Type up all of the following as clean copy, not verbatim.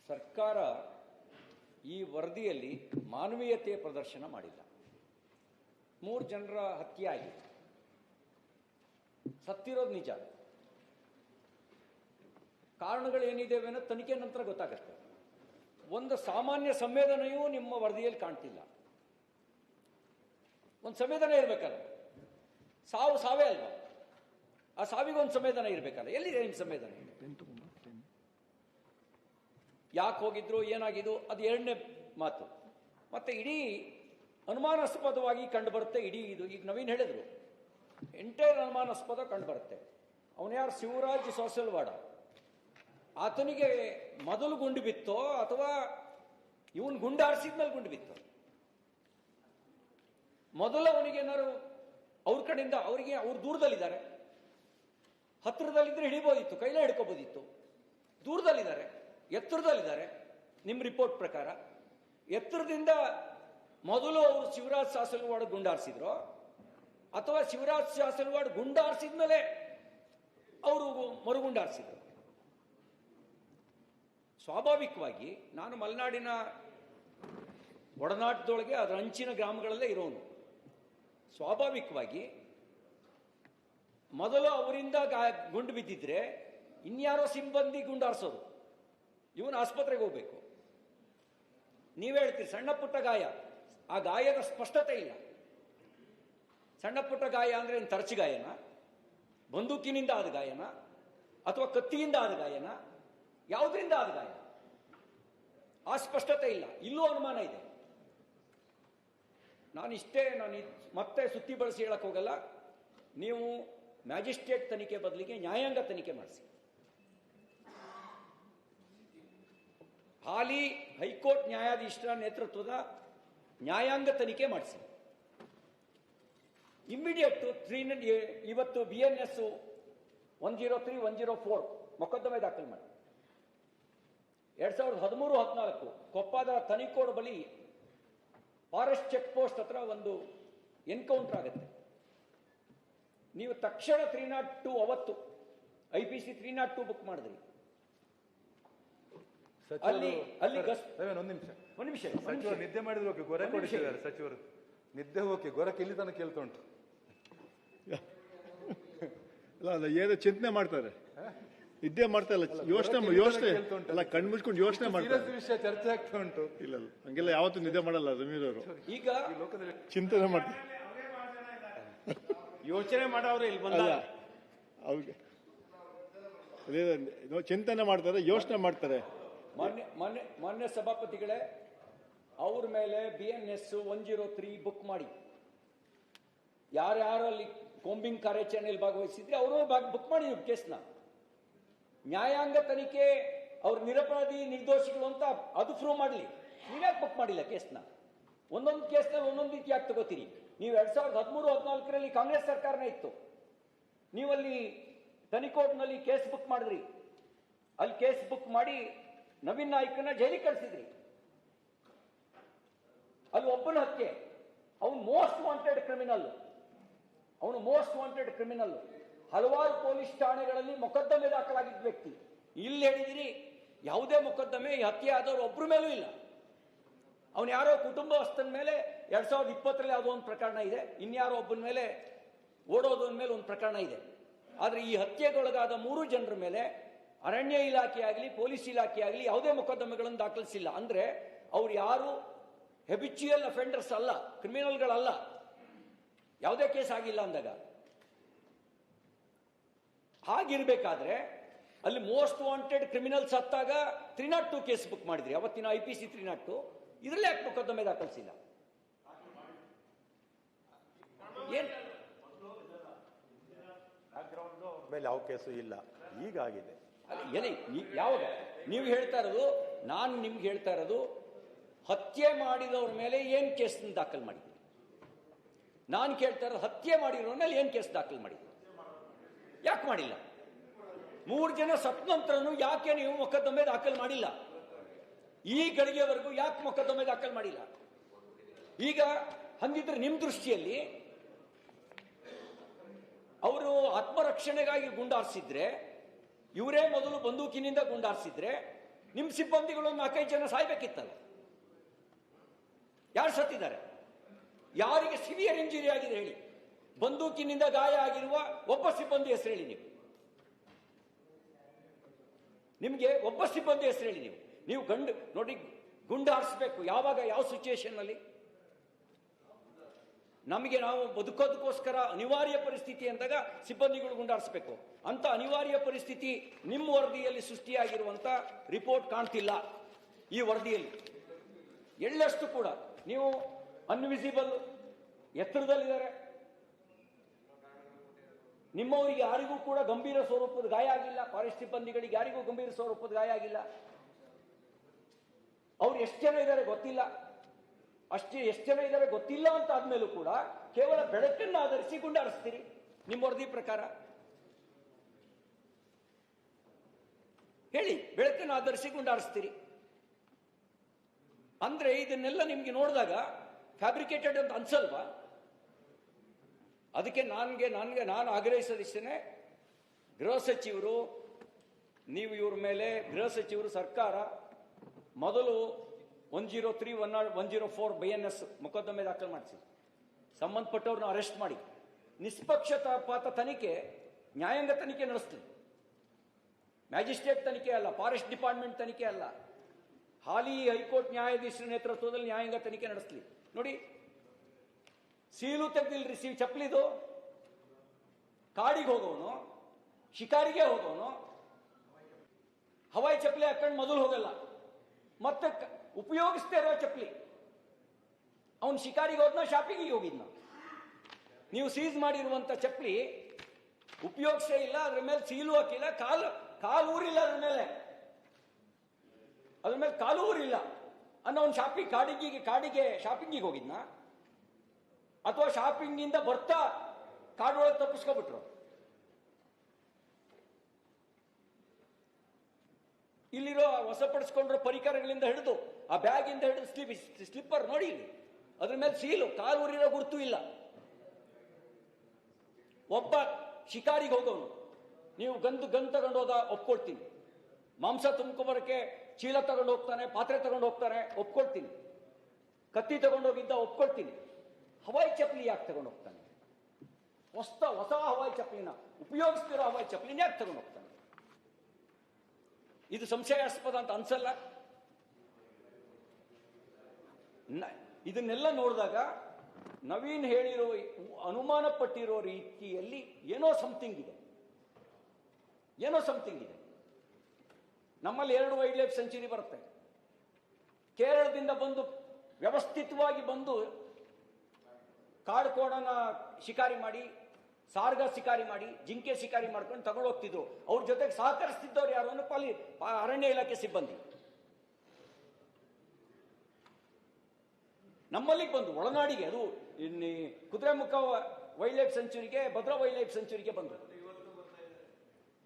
ಸರ್ಕಾರ ಈ ವರದಿಯಲ್ಲಿ ಮಾನವೀಯತೆಯ ಪ್ರದರ್ಶನ ಮಾಡಿಲ್ಲ. 3 ಜನರ ಹತ್ಯೆ ಆಗಿದೆ, ಸತ್ತಿರೋದು ನಿಜ. ಕಾರಣಗಳೇನಿದ್ದೇವೆ ಅನ್ನೋದು ತನಿಖೆ ನಂತರ ಗೊತ್ತಾಗುತ್ತೆ. ಒಂದು ಸಾಮಾನ್ಯ ಸಂವೇದನೆಯೂ ನಿಮ್ಮ ವರದಿಯಲ್ಲಿ ಕಾಣ್ತಿಲ್ಲ. ಒಂದು ಸಂವೇದನೆ ಇರಬೇಕಲ್ಲ, ಸಾವು ಸಾವೇ ಅಲ್ವಾ? ಆ ಸಾವಿಗೊಂದು ಸಂವೇದನೆ ಇರಬೇಕಲ್ಲ. ಎಲ್ಲಿದೆ ನಿಮ್ಮ ಸಂವೇದನೆ? ಯಾಕೆ ಹೋಗಿದ್ರು, ಏನಾಗಿದ್ದು, ಅದು ಎರಡನೇ ಮಾತು. ಮತ್ತೆ ಇಡೀ ಅನುಮಾನಾಸ್ಪದವಾಗಿ ಕಂಡುಬರುತ್ತೆ. ಇಡೀ ಇದು ಈಗ ನವೀನ್ ಹೇಳಿದ್ರು, ಎಂಟೈರ್ ಅನುಮಾನಾಸ್ಪದ ಕಂಡುಬರುತ್ತೆ. ಅವನು ಯಾರು? ಶಿವರಾಜ್ ಸೋಸಲ್ವಾಡ. ಆತನಿಗೆ ಮೊದಲು ಗುಂಡು ಬಿತ್ತೋ ಅಥವಾ ಇವನ್ ಗುಂಡಾರಿಸಿದ್ಮೇಲೆ ಗುಂಡು ಬಿತ್ತೋ? ಮೊದಲು ಅವನಿಗೆ ಏನಾರು ಅವ್ರ ಕಡೆಯಿಂದ ಅವರಿಗೆ, ಅವ್ರು ದೂರದಲ್ಲಿದ್ದಾರೆ, ಹತ್ತಿರದಲ್ಲಿದ್ದರೆ ಹಿಡಿಬೋದಿತ್ತು, ಕೈಲೇ ಹಿಡ್ಕೋಬೋದಿತ್ತು. ದೂರದಲ್ಲಿದ್ದಾರೆ, ಎತ್ತರದಲ್ಲಿದ್ದಾರೆ. ನಿಮ್ಮ ರಿಪೋರ್ಟ್ ಪ್ರಕಾರ ಎತ್ತರದಿಂದ ಮೊದಲು ಅವರು ಶಿವರಾಜ್ ಸಾಸಲವಾಡ ಗುಂಡಾರಿಸಿದ್ರು ಅಥವಾ ಶಿವರಾಜ್ ಸಾಸಲವಾಡ ಗುಂಡಾರಿಸಿದ್ಮೇಲೆ ಅವರು ಮರುಗುಂಡಾರಿಸಿದ್ರು? ಸ್ವಾಭಾವಿಕವಾಗಿ ನಾನು ಮಲೆನಾಡಿನ ಒಡನಾಟದೊಳಗೆ ಅದರ ಅಂಚಿನ ಗ್ರಾಮಗಳಲ್ಲೇ ಇರೋನು. ಸ್ವಾಭಾವಿಕವಾಗಿ ಮೊದಲು ಅವರಿಂದ ಗುಂಡು ಬಿದ್ದಿದ್ರೆ ಇನ್ಯಾರೋ ಸಿಬ್ಬಂದಿ ಗುಂಡಾರಿಸೋದು, ಇವನು ಆಸ್ಪತ್ರೆಗೆ ಹೋಗ್ಬೇಕು. ನೀವೇ ಹೇಳ್ತೀರಿ ಸಣ್ಣ ಪುಟ್ಟ ಗಾಯ, ಆ ಗಾಯದ ಸ್ಪಷ್ಟತೆ ಇಲ್ಲ. ಸಣ್ಣ ಪುಟ್ಟ ಗಾಯ ಅಂದ್ರೆ ತರಚು ಗಾಯನ, ಬಂದೂಕಿನಿಂದ ಆದ ಗಾಯನ, ಅಥವಾ ಕತ್ತಿಯಿಂದ ಆದ ಗಾಯನ, ಯಾವುದರಿಂದ ಆದ ಗಾಯ? ಆ ಸ್ಪಷ್ಟತೆ ಇಲ್ಲ. ಇಲ್ಲೂ ಅನುಮಾನ ಇದೆ. ನಾನು ಮತ್ತೆ ಸುತ್ತಿ ಬಳಸಿ ಹೇಳಕ್ ಹೋಗಲ್ಲ. ನೀವು ಮ್ಯಾಜಿಸ್ಟ್ರೇಟ್ ತನಿಖೆ ಬದಲಿಗೆ ನ್ಯಾಯಾಂಗ ತನಿಖೆ ಮಾಡಿಸಿ. ಹಾಲಿ ಹೈಕೋರ್ಟ್ ನ್ಯಾಯಾಧೀಶರ ನೇತೃತ್ವದ ನ್ಯಾಯಾಂಗ ತನಿಖೆ ಮಾಡಿಸಿ. ಇಮ್ಮಿಡಿಯೇಟ್ ಇವತ್ತು BNS 103, 104 ಮೊಕದ್ದಮೆ ದಾಖಲು ಮಾಡಿ. 2013-14 ಕೊಪ್ಪದ ತನಿಕೋಡ್ ಬಳಿ ಫಾರೆಸ್ಟ್ ಚೆಕ್ ಪೋಸ್ಟ್ ಹತ್ರ ಒಂದು ಎನ್ಕೌಂಟರ್ ಆಗುತ್ತೆ. ನೀವು ತಕ್ಷಣ 302 ಅವತ್ತು IPC 302 ಬುಕ್ ಮಾಡಿದ್ರಿ. ಅಲ್ಲಿ ಒಂದು ನಿಮಿಷ ಸಚಿವರು ನಿದ್ದೆ ಮಾಡಿದ್ರು ಓಕೆ, ಗೊರೆ ಕೊಡಿಸಿದ್ದಾರೆ ಸಚಿವರು. ನಿದ್ದೆ ಓಕೆ, ಗೊರಕ್ಕೆ ಇಲ್ಲಿ ತನಕ ಕೇಳ್ತಾ ಉಂಟು. ಅಲ್ಲ ಏನೋ ಚಿಂತನೆ ಮಾಡ್ತಾರೆ, ನಿದ್ದೆ ಮಾಡ್ತಾ ಇಲ್ಲ, ಯೋಚನೆ ಅಲ್ಲ, ಕಣ್ಣು ಮುಚ್ಕೊಂಡು ಯೋಚನೆ ಮಾಡ್ತಾರೆ. ವಿಷಯ ಚರ್ಚೆ ಆಗ್ತಾ ಉಂಟು. ಇಲ್ಲ ಹಂಗೆಲ್ಲ ಯಾವತ್ತೂ ನಿದ್ದೆ ಮಾಡಲ್ಲ ಜಮೀರ್ ಅವರು. ಈಗ ಚಿಂತನೆ ಮಾಡ್ತಾರೆ, ಯೋಚನೆ ಮಾಡೋರು ಇಲ್ಲಿ ಬಂದ ಅವ್ರಿಗೆ ಚಿಂತನೆ ಮಾಡ್ತಾರೆ, ಯೋಚನೆ ಮಾಡ್ತಾರೆ. ಮಾನ್ಯ ಸಭಾಪತಿಗಳೇ, ಅವ್ರ ಮೇಲೆ BNS 103 ಬುಕ್ ಮಾಡಿ. ಯಾರ್ಯಾರು ಅಲ್ಲಿ ಕೋಂಬಿಂಗ್ ಕಾರ್ಯಾಚರಣೆಯಲ್ಲಿ ಭಾಗವಹಿಸಿದ್ರೆ ಅವರು ಬುಕ್ ಮಾಡಿ ಕೇಸ್ನ. ನ್ಯಾಯಾಂಗ ತನಿಖೆ ಅವ್ರ ನಿರಪರಾಧಿ ನಿರ್ದೋಷಿಗಳು ಅಂತ ಅದು ಪ್ರೂವ್ ಮಾಡಲಿ. ನೀವ್ಯಾಕೆ ಬುಕ್ ಮಾಡಿಲ್ಲ ಕೇಸ್ನ? ಒಂದೊಂದು ಕೇಸ್ನಲ್ಲಿ ಒಂದೊಂದು ರೀತಿ ಯಾಕೆ ತಗೋತೀರಿ? ನೀವು 2013-14 ಕಾಂಗ್ರೆಸ್ ಸರ್ಕಾರನೇ ಇತ್ತು. ನೀವಲ್ಲಿ ತನಿಖೋಟ್ನಲ್ಲಿ ಕೇಸ್ ಬುಕ್ ಮಾಡಿದ್ರಿ. ಅಲ್ಲಿ ಕೇಸ್ ಬುಕ್ ಮಾಡಿ ನವೀನ್ ನಾಯ್ಕನ ಜೈಲಿಗೆ ಕಳಿಸಿದ್ರಿ. ಅಲ್ಲಿ ಒಬ್ಬನ ಹತ್ಯೆ, ಅವನು ಮೋಸ್ಟ್ ವಾಂಟೆಡ್ ಕ್ರಿಮಿನಲ್. ಹಲವಾರು ಪೊಲೀಸ್ ಠಾಣೆಗಳಲ್ಲಿ ಮೊಕದ್ದಮೆ ದಾಖಲಾಗಿದ್ದ ವ್ಯಕ್ತಿ. ಇಲ್ಲಿ ಹೇಳಿದಿರಿ ಯಾವುದೇ ಮೊಕದ್ದಮೆ ಈ ಹತ್ಯೆ ಆದವರು ಒಬ್ಬರ ಮೇಲೂ ಇಲ್ಲ. ಅವನು ಯಾರೋ ಕುಟುಂಬಸ್ಥನ ಮೇಲೆ 2020 ಯಾವುದೋ ಒಂದು ಪ್ರಕರಣ ಇದೆ, ಇನ್ಯಾರೋ ಒಬ್ಬನ ಮೇಲೆ ಓಡೋದನ ಮೇಲೆ ಒಂದು ಪ್ರಕರಣ ಇದೆ. ಆದರೆ ಈ ಹತ್ಯೆಗೊಳಗಾದ 3 ಜನರ ಮೇಲೆ ಅರಣ್ಯ ಇಲಾಖೆ ಆಗಲಿ ಪೊಲೀಸ್ ಇಲಾಖೆ ಆಗಲಿ ಯಾವುದೇ ಮೊಕದ್ದಮೆಗಳನ್ನು ದಾಖಲಿಸಿಲ್ಲ. ಅಂದ್ರೆ ಅವ್ರು ಯಾರು ಹೆಬಿಚುಯಲ್ ಅಫೆಂಡರ್ಸ್ ಅಲ್ಲ, ಕ್ರಿಮಿನಲ್ಗಳಲ್ಲ. ಯಾವುದೇ ಕೇಸ್ ಆಗಿಲ್ಲ ಅಂದಾಗ ಹಾಗಿರ್ಬೇಕಾದ್ರೆ ಅಲ್ಲಿ ಮೋಸ್ಟ್ ವಾಂಟೆಡ್ ಕ್ರಿಮಿನಲ್ಸ್ ಹತ್ತಾಗ 302 ಕೇಸ್ ಬುಕ್ ಮಾಡಿದ್ರಿ. ಅವತ್ತಿನ IPC 302 ಇದರಲ್ಲಿ ಯಾಕೆ ಮೊಕದ್ದಮೆ ದಾಖಲಿಸಿಲ್ಲ? ಏನ್ ಮೇಲೆ ಯಾವ ಕೇಸು ಇಲ್ಲ, ಈಗಾಗಿದೆ. ಯಾವಾಗ ನೀವು ಹೇಳ್ತಾ ಇರೋದು? ನಾನು ನಿಮ್ಗೆ ಹೇಳ್ತಾ ಇರೋದು ಹತ್ಯೆ ಮಾಡಿದವ್ರ ಮೇಲೆ ಏನ್ ಕೇಸ್ ದಾಖಲು ಮಾಡಿದ್ರಿ. ನಾನು ಕೇಳ್ತಾ ಇರೋದು ಹತ್ಯೆ ಮಾಡಿರೋರ ಮೇಲೆ ಏನ್ ಕೇಸ್ ದಾಖಲು ಮಾಡಿದ್ರಿ? ಯಾಕೆ ಮಾಡಿಲ್ಲ? 3 ಜನ ಸತ್ತ ನಂತರನು ಯಾಕೆ ನೀವು ಮೊಕದ್ದಮೆ ದಾಖಲು ಮಾಡಿಲ್ಲ? ಈ ಗಳಿಗೆವರೆಗೂ ಯಾಕೆ ಮೊಕದ್ದಮೆ ದಾಖಲು ಮಾಡಿಲ್ಲ? ಈಗ ಹಂಗಿದ್ರೆ ನಿಮ್ ದೃಷ್ಟಿಯಲ್ಲಿ ಅವರು ಆತ್ಮರಕ್ಷಣೆಗಾಗಿ ಗುಂಡಾರಿಸಿದ್ರೆ, ಇವರೇ ಮೊದಲು ಬಂದೂಕಿನಿಂದ ಗುಂಡಾರಿಸಿದ್ರೆ ನಿಮ್ಮ ಸಿಬ್ಬಂದಿಗಳು 4-5 ಜನ ಸಾಯ್ಬೇಕಿತ್ತಲ್ಲ. ಯಾರು ಸತ್ತಿದ್ದಾರೆ? ಯಾರಿಗೆ ಸಿವಿಯರ್ ಇಂಜುರಿ ಆಗಿದೆ ಹೇಳಿ? ಬಂದೂಕಿನಿಂದ ಗಾಯ ಆಗಿರುವ ಒಬ್ಬ ಸಿಬ್ಬಂದಿ ಹೆಸರು ಹೇಳಿ ನೀವು. ನಿಮಗೆ ಒಬ್ಬ ಸಿಬ್ಬಂದಿ ಹೆಸರು ಹೇಳಿ ನೀವು ನೋಡಿ, ಗುಂಡು ಹಾರಿಸ್ಬೇಕು ಯಾವಾಗ, ಯಾವ ಸಿಚುಯೇಷನ್ ಅಲ್ಲಿ? ನಮಗೆ ನಾವು ಬದುಕೋದಕ್ಕೋಸ್ಕರ ಅನಿವಾರ್ಯ ಪರಿಸ್ಥಿತಿ ಅಂದಾಗ ಸಿಬ್ಬಂದಿಗಳು ಗುಂಡಾರಿಸಬೇಕು. ಅಂತ ಅನಿವಾರ್ಯ ಪರಿಸ್ಥಿತಿ ನಿಮ್ಮ ವರದಿಯಲ್ಲಿ ಸೃಷ್ಟಿಯಾಗಿರುವಂತ ರಿಪೋರ್ಟ್ ಕಾಣ್ತಿಲ್ಲ. ಈ ವರದಿಯಲ್ಲಿ ಎಳ್ಳಷ್ಟು ಕೂಡ ನೀವು ಅನ್ವಿಸಿಬಲ್ ಎತ್ತರದಲ್ಲಿದ್ದಾರೆ, ನಿಮ್ಮವರಿಗೆ ಯಾರಿಗೂ ಕೂಡ ಗಂಭೀರ ಸ್ವರೂಪದ ಗಾಯ ಆಗಿಲ್ಲ, ಫಾರೆಸ್ಟ್ ಸಿಬ್ಬಂದಿಗಳಿಗೆ ಯಾರಿಗೂ ಗಂಭೀರ ಸ್ವರೂಪದ ಗಾಯ ಆಗಿಲ್ಲ. ಅವ್ರು ಎಷ್ಟು ಜನ ಇದ್ದಾರೆ ಗೊತ್ತಿಲ್ಲ, ಎಷ್ಟು ಜನ ಇದ್ದಾರೆ ಗೊತ್ತಿಲ್ಲ ಅಂತ ಆದ್ಮೇಲೂ ಕೂಡ ಕೇವಲ ಬೆಳಕನ್ನು ಆಧರಿಸಿ ಗುಂಡಾರಿಸ್ತೀರಿ ನಿಮ್ಮ ವರದಿ ಪ್ರಕಾರ. ಹೇಳಿ, ಬೆಳಕನ್ನು ಆಧರಿಸಿ ಗುಂಡಾರಿಸ್ತೀರಿ ಅಂದ್ರೆ ಇದನ್ನೆಲ್ಲ ನಿಮ್ಗೆ ನೋಡಿದಾಗ ಫ್ಯಾಬ್ರಿಕೇಟೆಡ್ ಅಂತ ಅನ್ಸಲ್ವಾ? ಅದಕ್ಕೆ ನಾನು ಆಗ್ರಹಿಸೋದಿಷ್ಟೇ, ಗೃಹ ಸಚಿವರು, ನೀವು ಇವ್ರ ಮೇಲೆ ಗೃಹ ಸಚಿವರು, ಸರ್ಕಾರ ಮೊದಲು 103, 104 BNS ಮೊಕದ್ದಮೆ ದಾಖಲು ಮಾಡಿಸಿ, ಸಂಬಂಧಪಟ್ಟವ್ರನ್ನ ಅರೆಸ್ಟ್ ಮಾಡಿ, ನಿಷ್ಪಕ್ಷಪಾತ ತನಿಖೆ, ನ್ಯಾಯಾಂಗ ತನಿಖೆ ನಡೆಸ್ಲಿ. ಮ್ಯಾಜಿಸ್ಟ್ರೇಟ್ ತನಿಖೆ ಅಲ್ಲ, ಫಾರೆಸ್ಟ್ ಡಿಪಾರ್ಟ್ಮೆಂಟ್ ತನಿಖೆ ಅಲ್ಲ, ಹಾಲಿ ಹೈಕೋರ್ಟ್ ನ್ಯಾಯಾಧೀಶರ ನೇತೃತ್ವದಲ್ಲಿ ನ್ಯಾಯಾಂಗ ತನಿಖೆ ನಡೆಸಲಿ. ನೋಡಿ, ಸೀಲು ತೆಗ್ದಿಲ್ರಿ, ಚಪ್ಪಲಿದು. ಕಾಡಿಗೆ ಹೋಗೋನು, ಶಿಕಾರಿಗೆ ಹೋಗೋನು ಹವಾಯಿ ಚಪ್ಪಲಿ ಹಾಕೊಂಡು ಮೊದಲು ಹೋಗಲ್ಲ, ಮತ್ತೆ ಉಪಯೋಗಿಸ್ತಾ ಇರೋ ಚಪ್ಪಲಿ. ಅವನು ಶಿಕಾರಿಗೆ ಹೋದ್ನ, ಶಾಪಿಂಗಿಗೆ ಹೋಗಿದ್ನ. ನೀವು ಸೀಸ್ ಮಾಡಿರುವಂತ ಚಪ್ಪಲಿ ಉಪಯೋಗಿಸೇ ಇಲ್ಲ, ಅದ್ರ ಮೇಲೆ ಸೀಲು ಹಾಕಿಲ್ಲ, ಕಾಲು ಊರಿಲ್ಲ, ಅದ್ರ ಮೇಲೆ ಕಾಲು ಊರಿಲ್ಲ ಅನ್ನೋ ಒಂದು ಕಾಡಿಗೆ ಶಾಪಿಂಗಿಗೆ ಹೋಗಿದ್ನ, ಅಥವಾ ಶಾಪಿಂಗ್ ಇಂದ ಬರ್ತಾ ಕಾಡೊಳಗೆ ತಪ್ಪಿಸ್ಕೊಬಿಟ್ರು. ಇಲ್ಲಿರೋ ವಶಪಡಿಸ್ಕೊಂಡಿರೋ ಪರಿಕರಗಳಿಂದ ಹಿಡಿದು, ಆ ಬ್ಯಾಗ್ ಇಂದ ಹಿಡಿದು ಸ್ಲಿಪ್ಪರ್ ನೋಡಿ, ಇಲ್ಲಿ ಅದ್ರ ಮೇಲೆ ಸೀಲು, ಕಾಲು ಊರಿರೋ ಗುರುತು ಇಲ್ಲ. ಒಬ್ಬ ಶಿಕಾರಿಗೆ ಹೋಗೋನು, ನೀವು ಗನ್ ತಗೊಂಡು ಹೋದ ಒಪ್ಕೊಳ್ತೀನಿ, ಮಾಂಸ ತುಂಬ್ಕೊಂಬರಕ್ಕೆ ಚೀಲ ತಗೊಂಡು ಹೋಗ್ತಾನೆ, ಪಾತ್ರೆ ತಗೊಂಡು ಹೋಗ್ತಾನೆ, ಒಪ್ಕೊಳ್ತೀನಿ, ಕತ್ತಿ ತಗೊಂಡೋಗಿದ್ದ ಒಪ್ಕೊಳ್ತೀನಿ. ಹವಾಯಿ ಚಪ್ಪಲಿ ಯಾಕೆ ತಗೊಂಡು ಹೋಗ್ತಾನೆ? ಹೊಸ ಹವಾಯಿ ಚಪ್ಪಲಿನ, ಉಪಯೋಗಿಸ್ತಿರೋ ಹವಾಯಿ ಚಪ್ಪಲಿನ ಯಾಕೆ ತಗೊಂಡು ಹೋಗ್ತಾನೆ? ಇದು ಸಂಶಯಾಸ್ಪದ ಅಂತ ಅನ್ಸಲ್ಲ? ಇದನ್ನೆಲ್ಲ ನೋಡಿದಾಗ ನವೀನ್ ಹೇಳಿರೋ, ಅನುಮಾನ ಪಟ್ಟಿರೋ ರೀತಿಯಲ್ಲಿ ಏನೋ ಸಮಥಿಂಗ್ ಇದೆ. ನಮ್ಮಲ್ಲಿ 2 ವೈಲ್ಡ್ ಲೈಫ್ ಸೆಂಚುರಿ ಬರುತ್ತೆ. ಕೇರಳದಿಂದ ಬಂದು ವ್ಯವಸ್ಥಿತವಾಗಿ ಬಂದು ಕಾಡು ಕೋಣನ ಶಿಕಾರಿ ಮಾಡಿ, ಸಾರ್ಗ ಶಿಕಾರಿ ಮಾಡಿ, ಜಿಂಕೆ ಶಿಕಾರಿ ಮಾಡ್ಕೊಂಡು ತಗೊಂಡು ಹೋಗ್ತಿದ್ರು. ಅವ್ರ ಜೊತೆಗೆ ಸಹಕರಿಸ್ತಿದ್ದವ್ರು ಯಾರು ಅಂದ್ರೆ ಅರಣ್ಯ ಇಲಾಖೆ ಸಿಬ್ಬಂದಿ. ನಮ್ಮಲ್ಲಿಗೆ ಬಂದು ಒಳನಾಡಿಗೆ, ಅದು ಕುದುರೆಮುಖ ವೈಲ್ಡ್ ಲೈಫ್ ಸೆಂಚುರಿಗೆ, ಭದ್ರಾ ವೈಲ್ಡ್ ಲೈಫ್ ಸೆಂಚುರಿಗೆ ಬಂದರು.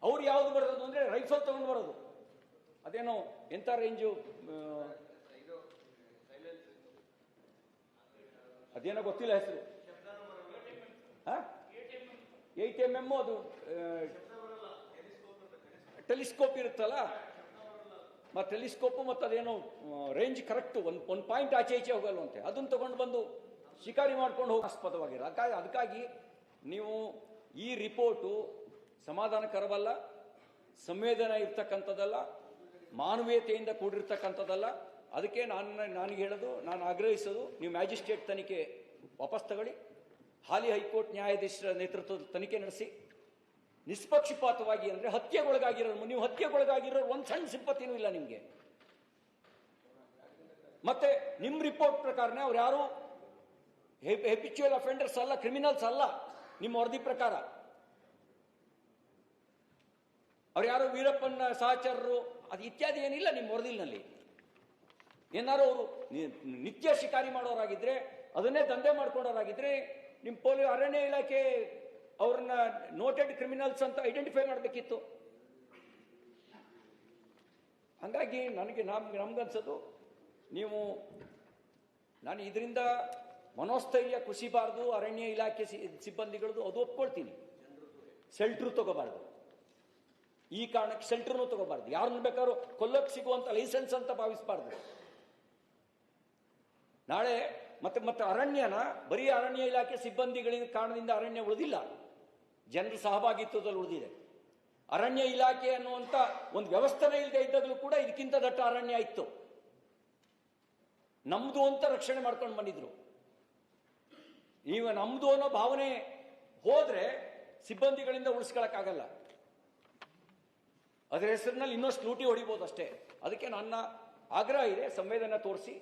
ಅವ್ರು ಯಾವ್ದು ಬರೋದು ಅಂದ್ರೆ ರೈಫಲ್ ತಗೊಂಡು ಬರೋದು. ಅದೇನೋ ಎಂತ ರೇಂಜು, ಅದೇನೋ ಗೊತ್ತಿಲ್ಲ ಹೆಸರು. 8mm ಅದು ಟೆಲಿಸ್ಕೋಪ್ ಇರುತ್ತಲ್ಲ, ಮತ್ತೆ ಟೆಲಿಸ್ಕೋಪ್ ಮತ್ತು ಅದೇನೋ ರೇಂಜ್ ಕರೆಕ್ಟ್ ಒಂದು ಪಾಯಿಂಟ್ ಆಚೆ ಈಚೆ ಹೋಗಲ್ವಂತೆ. ಅದನ್ನ ತಗೊಂಡು ಬಂದು ಶಿಕಾರಿ ಮಾಡ್ಕೊಂಡು ಹೋಗಾಸ್ಪದವಾಗಿರ. ಅದಕ್ಕಾಗಿ ನೀವು ಈ ರಿಪೋರ್ಟು ಸಮಾಧಾನಕರವಲ್ಲ, ಸಂವೇದನೆ ಇರ್ತಕ್ಕಂಥದ್ದಲ್ಲ, ಮಾನವೀಯತೆಯಿಂದ ಕೂಡಿರ್ತಕ್ಕಂಥದ್ದಲ್ಲ. ಅದಕ್ಕೆ ನನಗೆ ಹೇಳೋದು, ನಾನು ಆಗ್ರಹಿಸೋದು, ನೀವು ಮ್ಯಾಜಿಸ್ಟ್ರೇಟ್ ತನಿಖೆ ವಾಪಸ್ ತಗೊಳ್ಳಿ, ಹಾಲಿ ಹೈಕೋರ್ಟ್ ನ್ಯಾಯಾಧೀಶರ ನೇತೃತ್ವದ ತನಿಖೆ ನಡೆಸಿ, ನಿಷ್ಪಕ್ಷಪಾತವಾಗಿ. ಅಂದ್ರೆ ಹತ್ಯೆಗೊಳಗಾಗಿರೋರು, ನೀವು ಹತ್ಯೆಗೊಳಗಾಗಿರೋರು ಒಂದು ಸಣ್ಣ ಸಿಂಪತಿನೂ ಇಲ್ಲ ನಿಮಗೆ. ಮತ್ತೆ ನಿಮ್ಮ ರಿಪೋರ್ಟ್ ಪ್ರಕಾರನೇ ಅವ್ರು ಯಾರು ಹೆಬಿಚುವಲ್ ಅಫೆಂಡರ್ಸ್ ಅಲ್ಲ, ಕ್ರಿಮಿನಲ್ಸ್ ಅಲ್ಲ. ನಿಮ್ಮ ವರದಿ ಪ್ರಕಾರ ಅವ್ರು ಯಾರು ವೀರಪ್ಪನ ಸಹಚರರು ಅದು ಇತ್ಯಾದಿ ಏನಿಲ್ಲ ನಿಮ್ಮ ವರದಿನಲ್ಲಿ. ಏನಾರು ಅವರು ನಿತ್ಯ ಶಿಕಾರಿ ಮಾಡೋರಾಗಿದ್ರೆ, ಅದನ್ನೇ ದಂಧೆ ಮಾಡ್ಕೊಂಡವರಾಗಿದ್ರೆ, ನಿಮ್ಮ ಅರಣ್ಯ ಇಲಾಖೆ ಅವ್ರನ್ನ ನೋಟೆಡ್ ಕ್ರಿಮಿನಲ್ಸ್ ಅಂತ ಐಡೆಂಟಿಫೈ ಮಾಡಬೇಕಿತ್ತು. ಹಂಗಾಗಿ ನಮ್ಗನ್ಸೋದು, ನಾನು ಇದರಿಂದ ಮನೋಸ್ಥೈರ್ಯ ಕುಸಿಬಾರ್ದು, ಅರಣ್ಯ ಇಲಾಖೆ ಸಿಬ್ಬಂದಿಗಳದು ಅದು ಒಪ್ಕೊಳ್ತೀನಿ. ಸೆಲ್ಟ್ರು ತಗೋಬಾರ್ದು. ಈ ಕಾರಣಕ್ಕೆ ಸೆಂಟ್ರನ್ನು ತಗೋಬಾರ್ದು, ಯಾರನ್ನ ಬೇಕಾದ್ರೂ ಕೊಲ್ಲೋಕೆ ಸಿಗುವಂತ ಲೈಸೆನ್ಸ್ ಅಂತ ಭಾವಿಸಬಾರ್ದು. ನಾಳೆ ಮತ್ತೆ ಅರಣ್ಯನ ಬರೀ ಅರಣ್ಯ ಇಲಾಖೆ ಸಿಬ್ಬಂದಿಗಳಿಂದ ಕಾರಣದಿಂದ ಅರಣ್ಯ ಉಳಿದಿಲ್ಲ, ಜನರ ಸಹಭಾಗಿತ್ವದಲ್ಲಿ ಉಳಿದಿದೆ. ಅರಣ್ಯ ಇಲಾಖೆ ಅನ್ನುವಂತ ಒಂದು ವ್ಯವಸ್ಥೆನೇ ಇಲ್ಲದೆ ಇದ್ದಾಗಲೂ ಕೂಡ ಇದಕ್ಕಿಂತ ದಟ್ಟ ಅರಣ್ಯ ಇತ್ತು. ನಮ್ದು ಅಂತ ರಕ್ಷಣೆ ಮಾಡ್ಕೊಂಡು ಬಂದಿದ್ರು. ಈಗ ನಮ್ದು ಅನ್ನೋ ಭಾವನೆ ಹೋದ್ರೆ ಸಿಬ್ಬಂದಿಗಳಿಂದ ಉಳಿಸ್ಕೊಳಕ್ಕಾಗಲ್ಲ. ಅದರ ಹೆಸರಿನಲ್ಲಿ ಇನ್ನಷ್ಟು ಲೂಟಿ ಹೊಡಿಬೋದು ಅಷ್ಟೇ. ಅದಕ್ಕೆ ನನ್ನ ಆಗ್ರಹ ಇದೆ, ಸಂವೇದನೆ ತೋರಿಸಿ